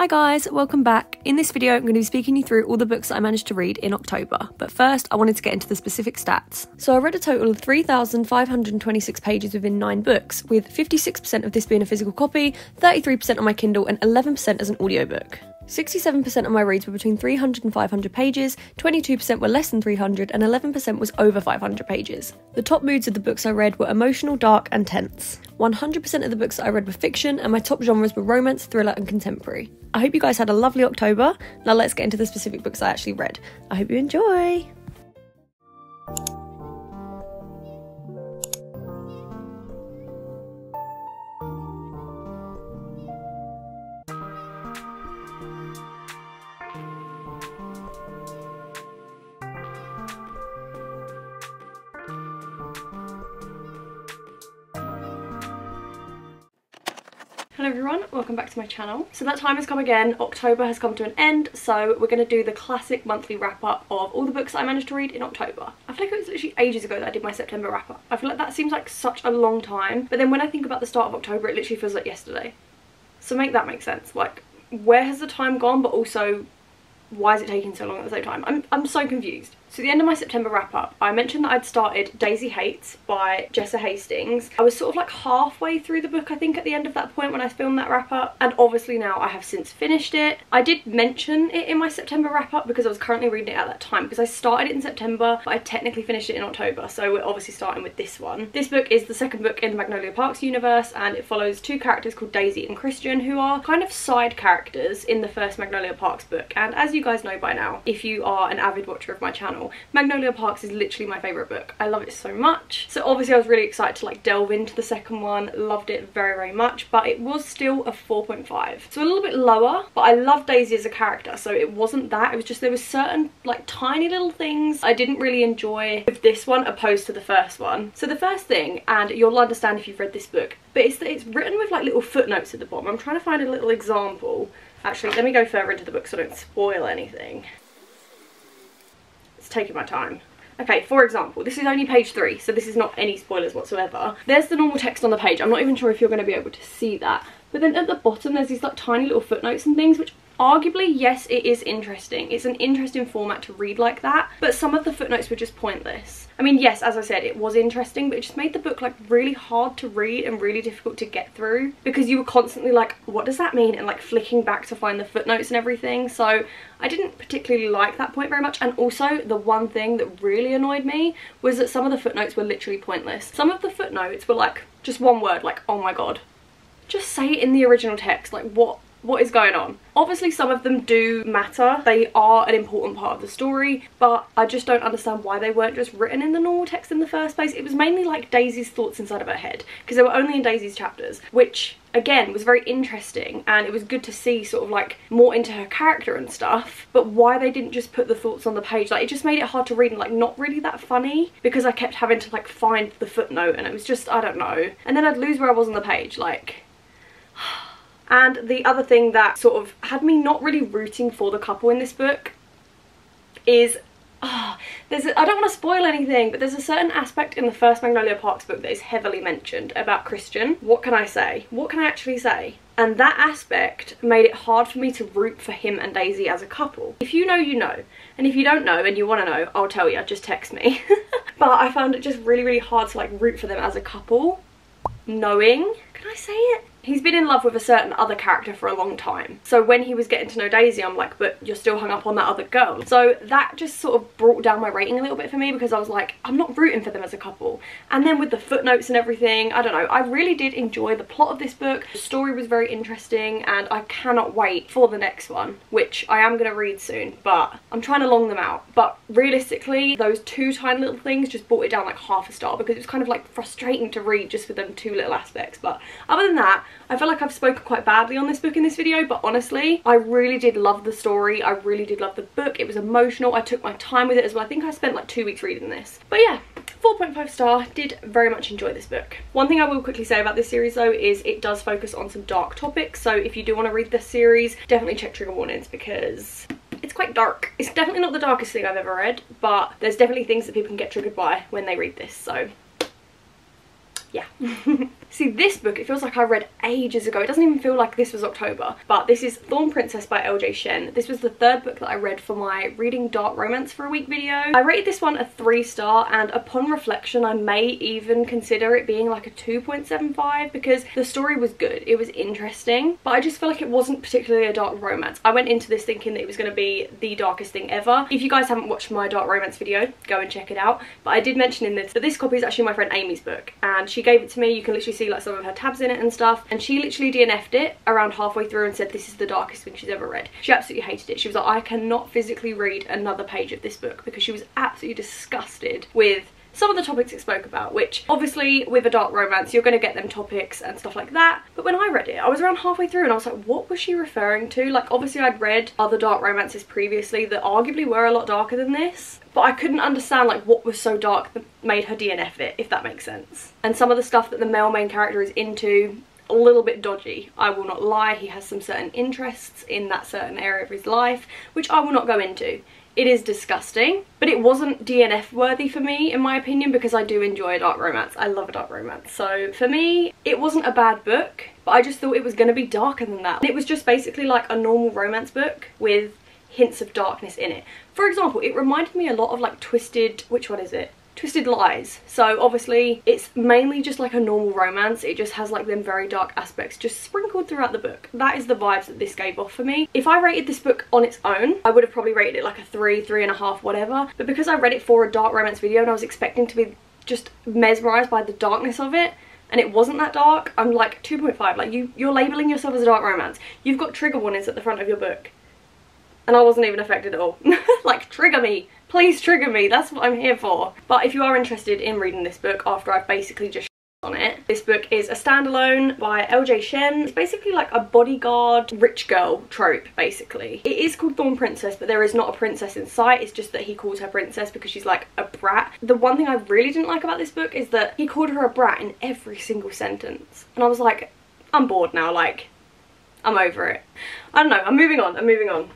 Hi guys, welcome back. In this video I'm going to be speaking you through all the books that I managed to read in October, but first I wanted to get into the specific stats. So I read a total of 3,526 pages within 9 books, with 56% of this being a physical copy, 33% on my Kindle and 11% as an audiobook. 67% of my reads were between 300 and 500 pages, 22% were less than 300 and 11% was over 500 pages. The top moods of the books I read were emotional, dark and tense. 100% of the books that I read were fiction and my top genres were romance, thriller and contemporary. I hope you guys had a lovely October. Now let's get into the specific books I actually read. I hope you enjoy! Hello everyone, welcome back to my channel. So that time has come again, October has come to an end, so we're going to do the classic monthly wrap up of all the books I managed to read in October. I feel like it was literally ages ago that I did my September wrap up. I feel like that seems like such a long time, but then when I think about the start of October it literally feels like yesterday. So make that make sense, like where has the time gone, but also why is it taking so long at the same time? I'm so confused. So the end of my September wrap up, I mentioned that I'd started Daisy Haites by Jessa Hastings. I was sort of like halfway through the book I think at the end of that point when I filmed that wrap up, and obviously now I have since finished it. I did mention it in my September wrap up because I was currently reading it at that time, because I started it in September but I technically finished it in October, so we're obviously starting with this one. This book is the second book in the Magnolia Parks universe and it follows 2 characters called Daisy and Christian, who are kind of side characters in the first Magnolia Parks book. And as you guys know by now, if you are an avid watcher of my channel, Magnolia Parks is literally my favourite book. I love it so much. So obviously I was really excited to like delve into the second one, loved it very much, but it was still a 4.5. So a little bit lower, but I love Daisy as a character, so it wasn't that. It was just there was certain like tiny little things I didn't really enjoy with this one opposed to the first one. So the first thing, and you'll understand if you've read this book, but it's that it's written with like little footnotes at the bottom. I'm trying to find a little example. Actually, let me go further into the book so I don't spoil anything. It's taking my time. Okay, for example, this is only page 3, so this is not any spoilers whatsoever. There's the normal text on the page. I'm not even sure if you're going to be able to see that. But then at the bottom there's these like tiny little footnotes and things, which arguably, yes, it is interesting. It's an interesting format to read like that, but some of the footnotes were just pointless. I mean, yes, as I said, it was interesting, but it just made the book like really hard to read and really difficult to get through because you were constantly like, what does that mean? And like flicking back to find the footnotes and everything. So I didn't particularly like that point very much. And also the one thing that really annoyed me was that some of the footnotes were literally pointless. Some of the footnotes were like just one word, like, oh my god. Just say it in the original text, like what is going on? Obviously some of them do matter, they are an important part of the story, but I just don't understand why they weren't just written in the normal text in the first place. It was mainly like Daisy's thoughts inside of her head, because they were only in Daisy's chapters, which again was very interesting and it was good to see sort of like more into her character and stuff, but why they didn't just put the thoughts on the page, like it just made it hard to read and like not really that funny because I kept having to like find the footnote and it was just, I don't know, and then I'd lose where I was on the page, like. And the other thing that sort of had me not really rooting for the couple in this book is, I don't want to spoil anything, but there's a certain aspect in the first Magnolia Parks book that is heavily mentioned about Christian. What can I say? What can I actually say? And that aspect made it hard for me to root for him and Daisy as a couple. If you know, you know. And if you don't know and you want to know, I'll tell you, just text me. But I found it just really hard to like root for them as a couple, knowing, can I say it? He's been in love with a certain other character for a long time. So when he was getting to know Daisy, I'm like, but you're still hung up on that other girl. So that just sort of brought down my rating a little bit for me because I was like, I'm not rooting for them as a couple. And then with the footnotes and everything, I don't know, I really did enjoy the plot of this book. The story was very interesting and I cannot wait for the next one, which I am going to read soon, but I'm trying to long them out. But realistically, those 2 tiny little things just brought it down like half a star because it was kind of like frustrating to read just with them 2 little aspects. But other than that, I feel like I've spoken quite badly on this book in this video, but honestly, I really did love the story. I really did love the book. It was emotional. I took my time with it as well. I think I spent like 2 weeks reading this. But yeah, 4.5 star. Did very much enjoy this book. One thing I will quickly say about this series though is it does focus on some dark topics. So if you do want to read this series, definitely check trigger warnings because it's quite dark. It's definitely not the darkest thing I've ever read, but there's definitely things that people can get triggered by when they read this. So yeah. See, this book, it feels like I read ages ago. It doesn't even feel like this was October. But this is Thorn Princess by LJ Shen. This was the third book that I read for my Reading Dark Romance for a Week video. I rated this one a 3-star, and upon reflection I may even consider it being like a 2.75 because the story was good. It was interesting, but I just feel like it wasn't particularly a dark romance. I went into this thinking that it was going to be the darkest thing ever. If you guys haven't watched my dark romance video, go and check it out. But I did mention in this that this copy is actually my friend Amy's book, and she gave it to me. You can literally see like some of her tabs in it and stuff, and she literally DNF'd it around halfway through and said this is the darkest thing she's ever read. She absolutely hated it. She was like, I cannot physically read another page of this book, because she was absolutely disgusted with some of the topics it spoke about, which obviously with a dark romance you're going to get them topics and stuff like that. But when I read it, I was around halfway through and I was like, what was she referring to? Like, obviously I'd read other dark romances previously that arguably were a lot darker than this, but I couldn't understand like what was so dark that made her DNF it, if that makes sense. And some of the stuff that the male main character is into, a little bit dodgy. I will not lie, he has some certain interests in that certain area of his life, which I will not go into. It is disgusting, but it wasn't DNF worthy for me, in my opinion, because I do enjoy a dark romance. I love a dark romance. So for me, it wasn't a bad book, but I just thought it was going to be darker than that. It was just basically like a normal romance book with hints of darkness in it. For example, it reminded me a lot of like Twisted, which one is it? Twisted Lies. So obviously it's mainly just like a normal romance. It just has like them very dark aspects just sprinkled throughout the book. That is the vibes that this gave off for me. If I rated this book on its own, I would have probably rated it like a 3, 3.5, whatever. But because I read it for a dark romance video and I was expecting to be just mesmerised by the darkness of it, and it wasn't that dark, I'm like 2.5. Like you're labelling yourself as a dark romance. You've got trigger warnings at the front of your book. And I wasn't even affected at all. Like, trigger me. Please trigger me. That's what I'm here for. But if you are interested in reading this book after I've basically just on it, this book is a standalone by LJ Shen. It's basically like a bodyguard rich girl trope, basically. It is called Thorn Princess, but there is not a princess in sight. It's just that he calls her princess because she's like a brat. The one thing I really didn't like about this book is that he called her a brat in every single sentence. And I was like, I'm bored now. Like, I'm over it. I don't know. I'm moving on.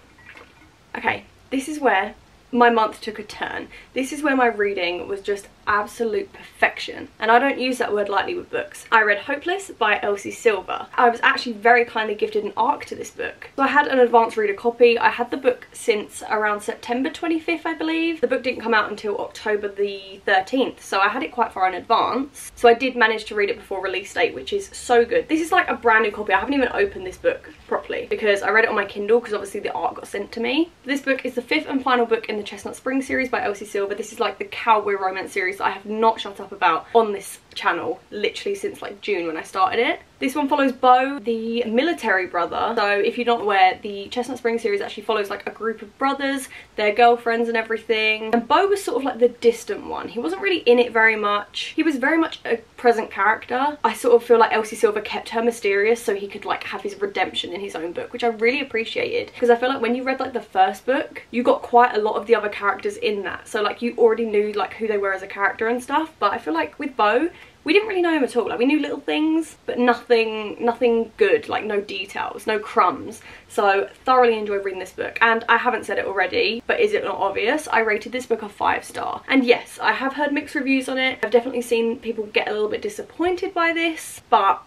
Okay, this is where my month took a turn. This is where my reading was just absolute perfection, and I don't use that word lightly with books. I read Hopeless by Elsie Silver. I was actually very kindly gifted an ARC to this book. So I had an advanced reader copy. I had the book since around September 25th, I believe. The book didn't come out until October the 13th, so I had it quite far in advance. So I did manage to read it before release date, which is so good. This is like a brand new copy. I haven't even opened this book properly because I read it on my Kindle because obviously the ARC got sent to me. This book is the 5th and final book in the Chestnut Spring series by Elsie Silver. This is like the cowboy romance series that I have not shut up about on this channel literally since like June when I started it. This one follows Beau, the military brother. So if you're not aware, the Chestnut Spring series actually follows like a group of brothers, their girlfriends and everything. And Beau was sort of like the distant one. He wasn't really in it very much. He was very much a present character. I sort of feel like Elsie Silver kept her mysterious so he could like have his redemption in his own book, which I really appreciated, because I feel like when you read like the first book, you got quite a lot of the other characters in that. So like you already knew like who they were as a character and stuff. But I feel like with Beau, we didn't really know him at all. Like, we knew little things, but nothing good, like no details, no crumbs. So thoroughly enjoyed reading this book. And I haven't said it already, but is it not obvious? I rated this book a 5-star. And yes, I have heard mixed reviews on it. I've definitely seen people get a little bit disappointed by this, but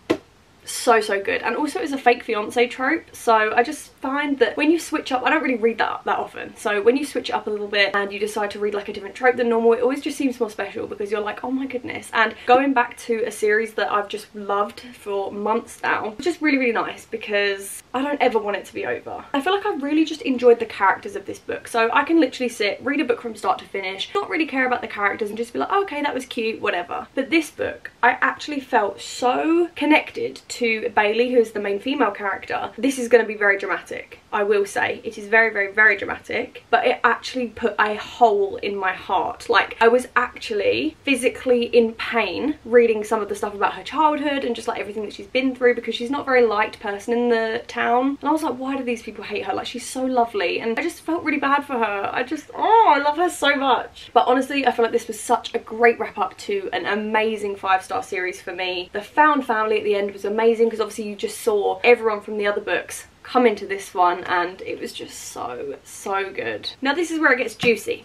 so good. And also it's a fake fiance trope, so I just find that when you switch up, I don't really read that often, so when you switch it up a little bit and you decide to read like a different trope than normal, it always just seems more special because you're like, oh my goodness. And going back to a series that I've just loved for months now, it's just really nice because I don't ever want it to be over. I feel like I really just enjoyed the characters of this book, so I can literally sit, read a book from start to finish, not really care about the characters and just be like, oh, okay, that was cute, whatever. But this book, I actually felt so connected to Bailey, who is the main female character. This is going to be very dramatic, I will say. It is very dramatic, but it actually put a hole in my heart. Like, I was actually physically in pain reading some of the stuff about her childhood and just like everything that she's been through, because she's not a very liked person in the town. And I was like, why do these people hate her? Like, she's so lovely. And I just felt really bad for her. I love her so much. But honestly, I feel like this was such a great wrap up to an amazing 5-star series for me. The found family at the end was amazing because obviously you just saw everyone from the other books come into this one, and it was just so good. Now this is where it gets juicy.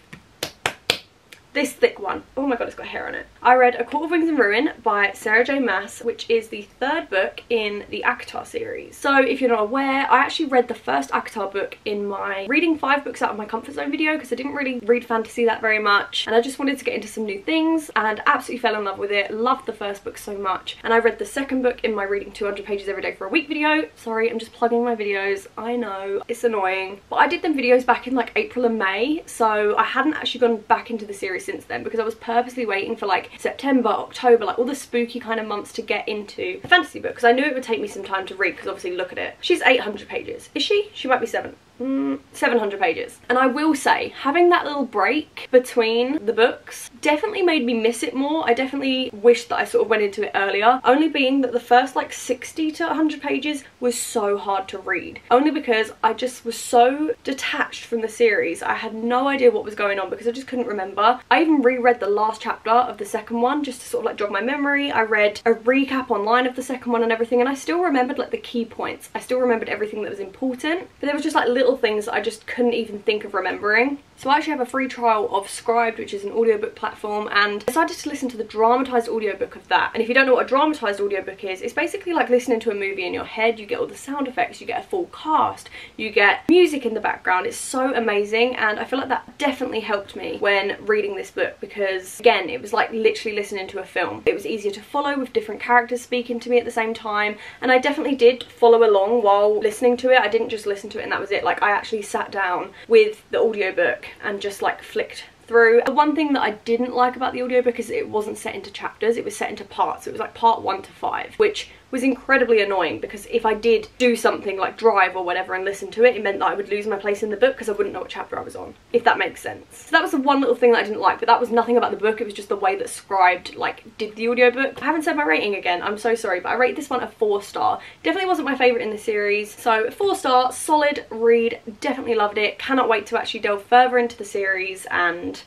this thick one. Oh my god, it's got hair on it. I read A Court of Wings and Ruin by Sarah J Maas, which is the 3rd book in the ACOWAR series. So if you're not aware, I actually read the first ACOWAR book in my reading 5 books out of my comfort zone video, because I didn't really read fantasy that very much, and I just wanted to get into some new things, and absolutely fell in love with it. Loved the first book so much, and I read the 2nd book in my reading 200 pages every day for a week video. Sorry, I'm just plugging my videos. I know, it's annoying, but I did them videos back in like April and May, so I hadn't actually gone back into the series since then, because I was purposely waiting for like September, October, like all the spooky kind of months to get into a fantasy book, because I knew it would take me some time to read, because obviously look at it. She's 800 pages. Is she? She might be 700 pages. And I will say, having that little break between the books definitely made me miss it more. I definitely wish that I sort of went into it earlier, only being that the first like 60 to 100 pages was so hard to read, only because I just was so detached from the series. I had no idea what was going on because I just couldn't remember. I even reread the last chapter of the 2nd one just to sort of like jog my memory. I read a recap online of the 2nd one and everything, and I still remembered like the key points. I still remembered everything that was important, but there was just like little things that I just couldn't even think of remembering. So I actually have a free trial of Scribed, which is an audiobook platform, and I decided to listen to the dramatised audiobook of that. And if you don't know what a dramatised audiobook is, it's basically like listening to a movie in your head. You get all the sound effects, you get a full cast, you get music in the background. It's so amazing, and I feel like that definitely helped me when reading this book, because again, it was like literally listening to a film. It was easier to follow with different characters speaking to me at the same time, and I definitely did follow along while listening to it. I didn't just listen to it and that was it. Like, I actually sat down with the audiobook and just like flicked through. The one thing that I didn't like about the audiobook is it wasn't set into chapters, it was set into parts. It was like part 1 to 5, which was incredibly annoying, because if I did do something like drive or whatever and listen to it, it meant that I would lose my place in the book because I wouldn't know what chapter I was on, if that makes sense. So that was the one little thing that I didn't like, but that was nothing about the book. It was just the way that Scribed like did the audiobook. I haven't said my rating again, I'm so sorry, but I rate this one a 4-star. Definitely wasn't my favourite in the series, so 4-star, solid read, definitely loved it. Cannot wait to actually delve further into the series, and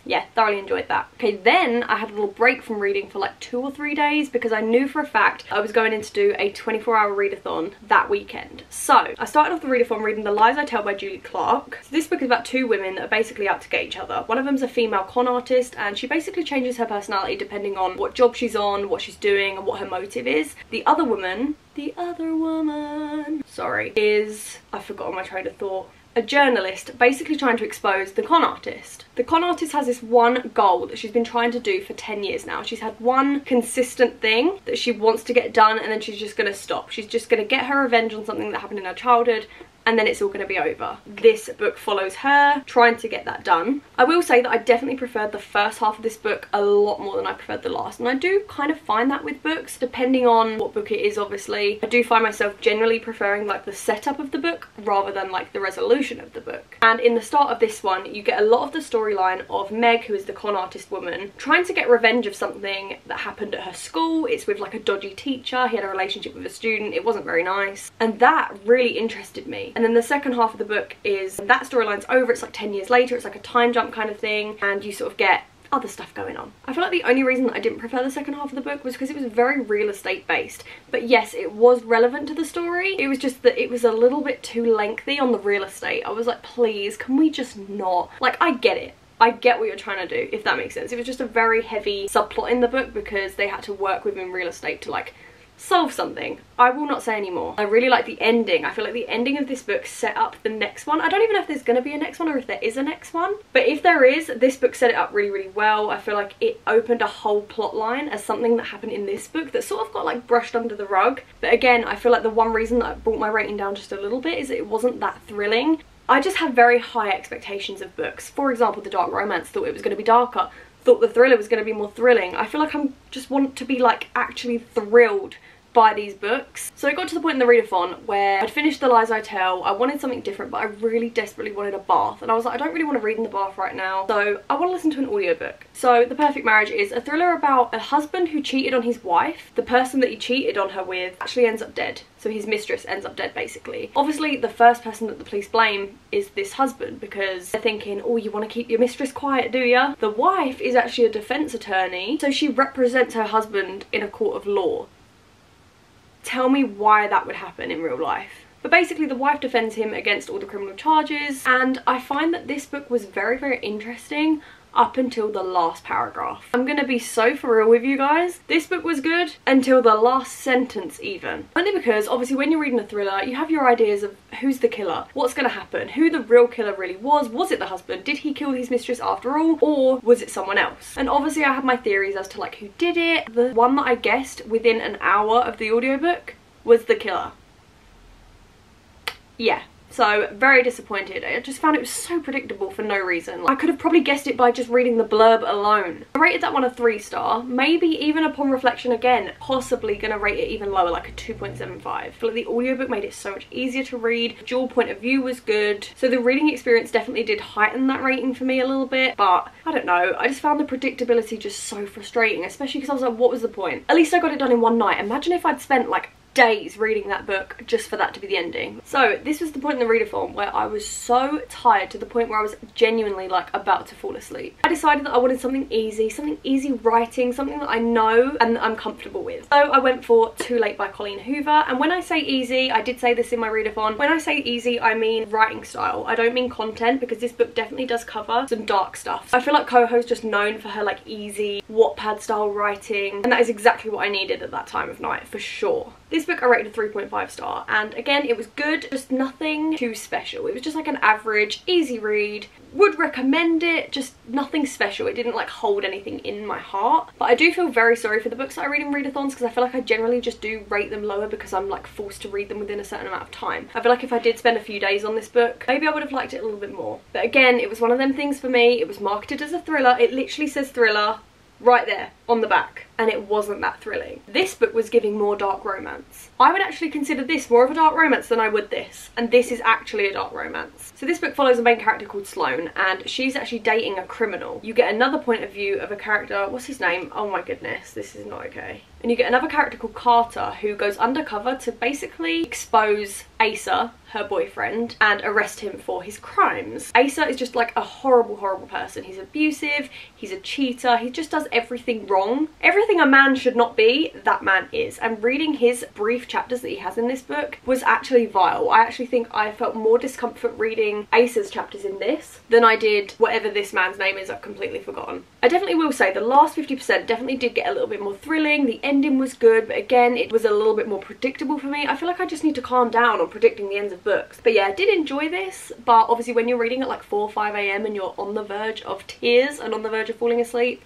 yeah, thoroughly enjoyed that. Okay, then I had a little break from reading for like 2 or 3 days, because I knew for a fact I was going in to do a 24-hour readathon that weekend. So I started off the readathon reading The Lies I Tell by Julie Clarke. So this book is about 2 women that are basically out to get each other. One of them's a female con artist, and she basically changes her personality depending on what job she's on, what she's doing, and what her motive is. The other woman, sorry, is, I've forgotten my train of thought, a journalist basically trying to expose the con artist. The con artist has this one goal that she's been trying to do for 10 years now. She's had one consistent thing that she wants to get done, and then she's just going to stop. She's just going to get her revenge on something that happened in her childhood, and then it's all going to be over. This book follows her trying to get that done. I will say that I definitely preferred the first half of this book a lot more than I preferred the last, and I do kind of find that with books, depending on what book it is, obviously. I do find myself generally preferring like the setup of the book rather than like the resolution of the book. And in the start of this one, you get a lot of the storyline of Meg, who is the con artist woman, trying to get revenge of something that happened at her school. It's with like a dodgy teacher. He had a relationship with a student. It wasn't very nice, and that really interested me. And then the second half of the book is that storyline's over. It's like 10 years later. It's like a time jump kind of thing, and you sort of get other stuff going on. I feel like the only reason that I didn't prefer the second half of the book was because it was very real estate based. But yes, it was relevant to the story. It was just that it was a little bit too lengthy on the real estate. I was like, please, can we just not? Like, I get it. I get what you're trying to do, if that makes sense. It was just a very heavy subplot in the book because they had to work within real estate to like solve something. I will not say any more. I really like the ending. I feel like the ending of this book set up the next one. I don't even know if there's going to be a next one or if there is a next one, but if there is, this book set it up really, really well. I feel like it opened a whole plot line as something that happened in this book that sort of got like brushed under the rug. But again, I feel like the one reason that I brought my rating down just a little bit is that it wasn't that thrilling. I just have very high expectations of books. For example, the dark romance, thought it was going to be darker. Thought the thriller was going to be more thrilling. I feel like I'm just want to be like actually thrilled by these books. So it got to the point in the readathon where I'd finished The Lies I Tell. I wanted something different, but I really desperately wanted a bath, and I was like, I don't really want to read in the bath right now, so I want to listen to an audiobook. So The Perfect Marriage is a thriller about a husband who cheated on his wife. The person that he cheated on her with actually ends up dead, so his mistress ends up dead basically. Obviously the first person that the police blame is this husband, because they're thinking, oh, you want to keep your mistress quiet, do ya? The wife is actually a defense attorney, so she represents her husband in a court of law. Tell me why that would happen in real life. But basically the wife defends him against all the criminal charges, and I find that this book was very, very interesting. up until the last paragraph. I'm gonna be so for real with you guys. This book was good until the last sentence even. Only because obviously when you're reading a thriller, you have your ideas of who's the killer, what's gonna happen, who the real killer really was it the husband, did he kill his mistress after all, or was it someone else? And obviously I have my theories as to like who did it. The one that I guessed within an hour of the audiobook was the killer. Yeah. So, very disappointed. I just found it was so predictable for no reason. Like, I could have probably guessed it by just reading the blurb alone. I rated that one a 3-star. Maybe even upon reflection again, possibly gonna rate it even lower, like a 2.75. I feel like the audiobook made it so much easier to read. The dual point of view was good. So the reading experience definitely did heighten that rating for me a little bit. But, I don't know. I just found the predictability just so frustrating. Especially because I was like, what was the point? At least I got it done in one night. Imagine if I'd spent like days reading that book just for that to be the ending. So this was the point in the reader form where I was so tired to the point where I was genuinely like about to fall asleep. I decided that I wanted something easy writing, something that I know and that I'm comfortable with. So I went for Too Late by Colleen Hoover. And when I say easy, I did say this in my reader form, when I say easy I mean writing style. I don't mean content, because this book definitely does cover some dark stuff. I feel like Coho's just known for her like easy Wattpad style writing, and that is exactly what I needed at that time of night for sure. This book I rated a 3.5 star, and again it was good, just nothing too special. It was just like an average, easy read. Would recommend it, just nothing special. It didn't like hold anything in my heart. But I do feel very sorry for the books that I read in readathons, because I feel like I generally just do rate them lower because I'm like forced to read them within a certain amount of time. I feel like if I did spend a few days on this book, maybe I would have liked it a little bit more. But again, it was one of them things for me. It was marketed as a thriller. It literally says thriller right there on the back, and it wasn't that thrilling. This book was giving more dark romance. I would actually consider this more of a dark romance than I would this, and this is actually a dark romance. So this book follows a main character called Sloane, and she's actually dating a criminal. You get another point of view of a character, what's his name? Oh my goodness, this is not okay. And you get another character called Carter, who goes undercover to basically expose Asa, her boyfriend, and arrest him for his crimes. Asa is just like a horrible person. He's abusive, he's a cheater, he just does everything wrong. Everything a man should not be, that man is. And reading his brief chapters that he has in this book was actually vile. I actually think I felt more discomfort reading Asa's chapters in this than I did whatever this man's name is. I've completely forgotten. I definitely will say the last 50% definitely did get a little bit more thrilling. The ending was good, but again it was a little bit more predictable for me. I feel like I just need to calm down on predicting the ends of books. But yeah, I did enjoy this, but obviously when you're reading at like 4 or 5 AM and you're on the verge of tears and on the verge of falling asleep,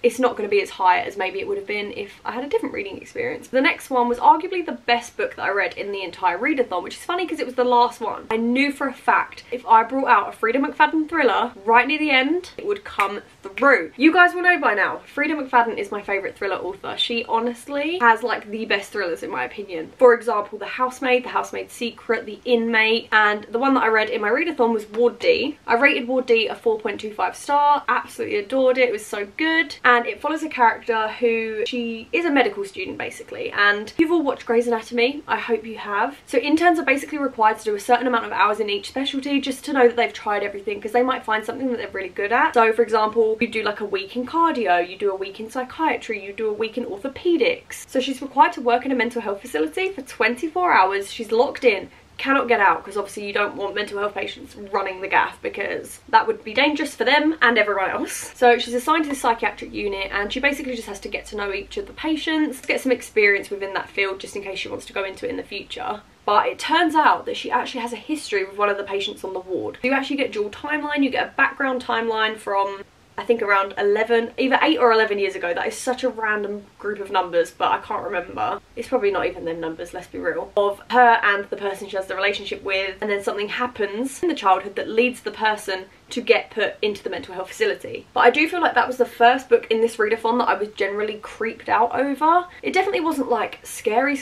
it's not going to be as high as maybe it would have been if I had a different reading experience. The next one was arguably the best book that I read in the entire readathon, which is funny because it was the last one. I knew for a fact if I brought out a Freida McFadden thriller right near the end, it would come through. You guys will know by now, Freida McFadden is my favourite thriller author. She honestly has like the best thrillers in my opinion. For example, The Housemaid, The Housemaid's Secret, The Inmate, and the one that I read in my readathon was Ward D. I rated Ward D a 4.25 star, absolutely adored it, it was so good. And it follows a character who, she is a medical student basically, and you've all watched Grey's Anatomy, I hope you have. So interns are basically required to do a certain amount of hours in each specialty just to know that they've tried everything, because they might find something that they're really good at. So for example, you do like a week in cardio, you do a week in psychiatry, you do a week in orthopedics. So she's required to work in a mental health facility for 24 hours, she's locked in, cannot get out, because obviously you don't want mental health patients running the gaff because that would be dangerous for them and everyone else. So she's assigned to the psychiatric unit and she basically just has to get to know each of the patients, get some experience within that field just in case she wants to go into it in the future. But it turns out that she actually has a history with one of the patients on the ward. You actually get dual timeline, you get a background timeline from I think around 11, either 8 or 11 years ago. That is such a random group of numbers, but I can't remember. It's probably not even them numbers, let's be real. Of her and the person she has the relationship with, and then something happens in the childhood that leads the person to get put into the mental health facility. But I do feel like that was the first book in this readathon that I was generally creeped out over. It definitely wasn't like scary,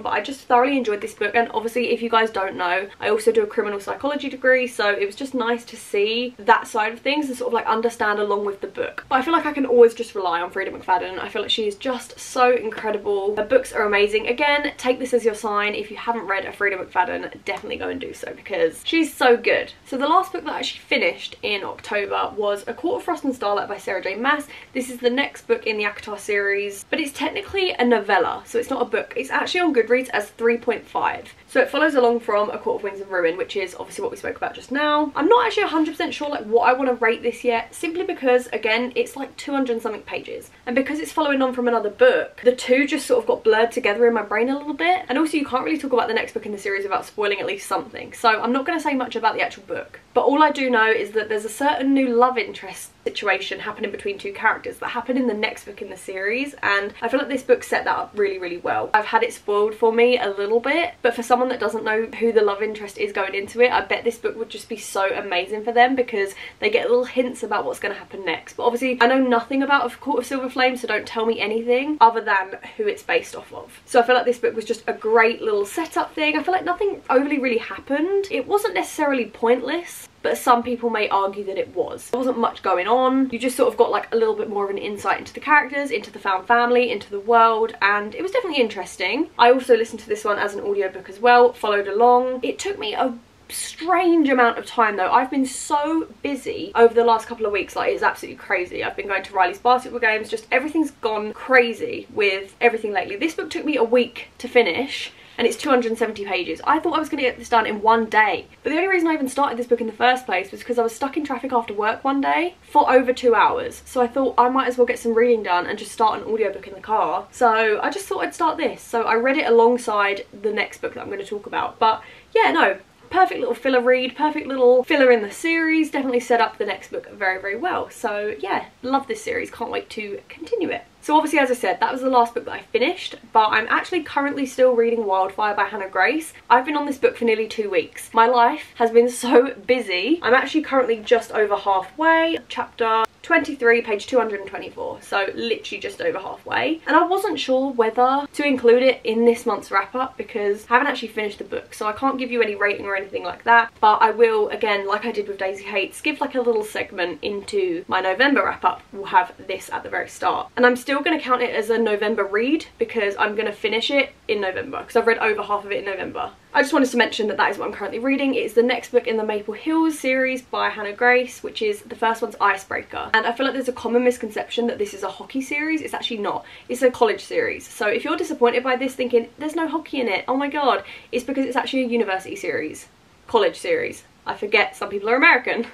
but I just thoroughly enjoyed this book. And obviously, if you guys don't know, I also do a criminal psychology degree, so it was just nice to see that side of things and sort of like understand along with the book. But I feel like I can always just rely on Freida McFadden. I feel like she is just so incredible. Her books are amazing. Again, take this as your sign. If you haven't read a Freida McFadden, definitely go and do so because she's so good. So the last book that I actually finished in October was A Court of Frost and Starlight by Sarah J Maas. This is the next book in the ACOWAR series, but it's technically a novella, so it's not a book. It's actually on Goodreads as 3.5. So it follows along from A Court of Wings and Ruin, which is obviously what we spoke about just now. I'm not actually 100% sure like what I want to rate this yet, simply because again it's like 200 and something pages, and because it's following on from another book, the two just sort of got blurred together in my brain a little bit. And also you can't really talk about the next book in the series without spoiling at least something, so I'm not going to say much about the actual book. But all I do know is that there's a certain new love interest situation happening between two characters that happen in the next book in the series, and I feel like this book set that up really, really well. I've had it spoiled for me a little bit, but for someone that doesn't know who the love interest is going into it, I bet this book would just be so amazing for them because they get little hints about what's going to happen next. But obviously I know nothing about A Court of Silver Flame, so don't tell me anything other than who it's based off of. So I feel like this book was just a great little setup thing. I feel like nothing overly really happened. It wasn't necessarily pointless, but some people may argue that it was. There wasn't much going on. You just sort of got like a little bit more of an insight into the characters, into the found family, into the world, and it was definitely interesting. I also listened to this one as an audiobook as well, followed along. It took me a strange amount of time though. I've been so busy over the last couple of weeks, like it's absolutely crazy. I've been going to Riley's basketball games, just everything's gone crazy with everything lately. This book took me a week to finish, and it's 270 pages. I thought I was going to get this done in one day. But the only reason I even started this book in the first place was because I was stuck in traffic after work one day for over 2 hours. So I thought I might as well get some reading done and just start an audiobook in the car. So I just thought I'd start this. So I read it alongside the next book that I'm going to talk about. But yeah, no, perfect little filler read, perfect little filler in the series, definitely set up the next book very, very well. So yeah, love this series, can't wait to continue it. So obviously, as I said, that was the last book that I finished, but I'm actually currently still reading Wildfire by Hannah Grace. I've been on this book for nearly 2 weeks. My life has been so busy. I'm actually currently just over halfway, chapter 23, page 224, so literally just over halfway. And I wasn't sure whether to include it in this month's wrap up because I haven't actually finished the book, so I can't give you any rating or anything like that. But I will, again, like I did with Daisy Haites, give like a little segment into my November wrap up. We'll have this at the very start. And I'm still going to count it as a November read because I'm going to finish it in November because I've read over half of it in November. I just wanted to mention that that is what I'm currently reading. It's the next book in the Maple Hills series by Hannah Grace, which is the first one's Icebreaker. And I feel like there's a common misconception that this is a hockey series. It's actually not. It's a college series. So if you're disappointed by this thinking there's no hockey in it, oh my god, it's because it's actually a university series. College series. I forget some people are American.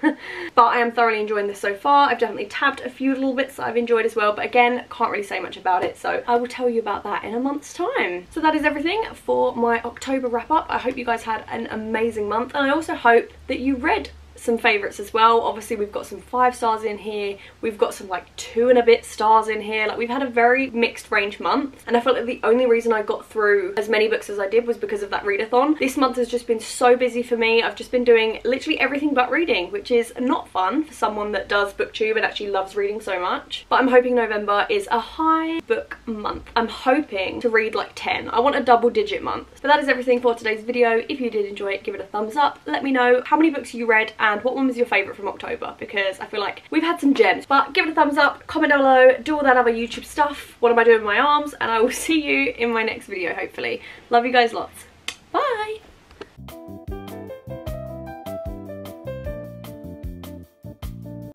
But I am thoroughly enjoying this so far. I've definitely tabbed a few little bits that I've enjoyed as well, but again, can't really say much about it, so I will tell you about that in a month's time. So that is everything for my October wrap up. I hope you guys had an amazing month, and I also hope that you read some favourites as well. Obviously we've got some 5 stars in here, we've got some like 2 and a bit stars in here. Like we've had a very mixed range month, and I felt like the only reason I got through as many books as I did was because of that readathon. This month has just been so busy for me. I've just been doing literally everything but reading, which is not fun for someone that does booktube and actually loves reading so much. But I'm hoping November is a high book month. I'm hoping to read like 10. I want a double-digit month. But that is everything for today's video. If you did enjoy it, give it a thumbs up. Let me know how many books you read and what one was your favourite from October, because I feel like we've had some gems. But give it a thumbs up, comment down below, do all that other YouTube stuff. What am I doing with my arms? And I will see you in my next video, hopefully. Love you guys lots. Bye!